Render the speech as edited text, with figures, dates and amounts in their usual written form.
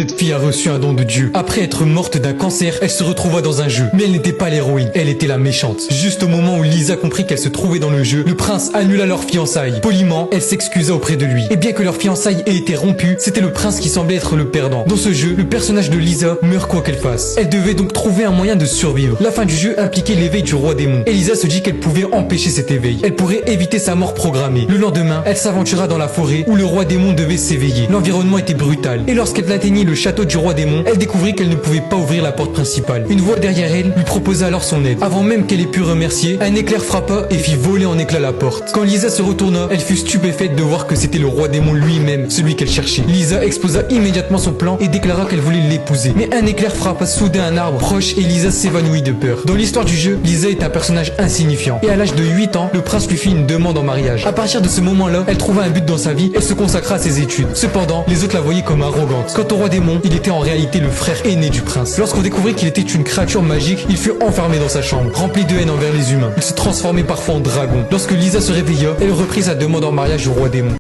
Cette fille a reçu un don de Dieu. Après être morte d'un cancer, elle se retrouva dans un jeu. Mais elle n'était pas l'héroïne, elle était la méchante. Juste au moment où Lisa comprit qu'elle se trouvait dans le jeu, le prince annula leur fiançailles. Poliment, elle s'excusa auprès de lui. Et bien que leur fiançailles ait été rompue, c'était le prince qui semblait être le perdant. Dans ce jeu, le personnage de Lisa meurt quoi qu'elle fasse. Elle devait donc trouver un moyen de survivre. La fin du jeu impliquait l'éveil du roi démon. Et Lisa se dit qu'elle pouvait empêcher cet éveil. Elle pourrait éviter sa mort programmée. Le lendemain, elle s'aventura dans la forêt où le roi démon devait s'éveiller. L'environnement était brutal. Et lorsqu'elle atteignit le château du roi démon, elle découvrit qu'elle ne pouvait pas ouvrir la porte principale. Une voix derrière elle lui proposa alors son aide. Avant même qu'elle ait pu remercier, un éclair frappa et fit voler en éclats la porte. Quand Lisa se retourna, elle fut stupéfaite de voir que c'était le roi démon lui-même, celui qu'elle cherchait. Lisa exposa immédiatement son plan et déclara qu'elle voulait l'épouser. Mais un éclair frappa soudain un arbre proche et Lisa s'évanouit de peur. Dans l'histoire du jeu, Lisa est un personnage insignifiant. Et à l'âge de 8 ans, le prince lui fit une demande en mariage. À partir de ce moment-là, elle trouva un but dans sa vie et se consacra à ses études. Cependant, les autres la voyaient comme arrogante. Quant au roi démon, il était en réalité le frère aîné du prince. Lorsqu'on découvrit qu'il était une créature magique, il fut enfermé dans sa chambre, rempli de haine envers les humains. Il se transformait parfois en dragon. Lorsque Lisa se réveilla, elle reprit sa demande en mariage au roi démon.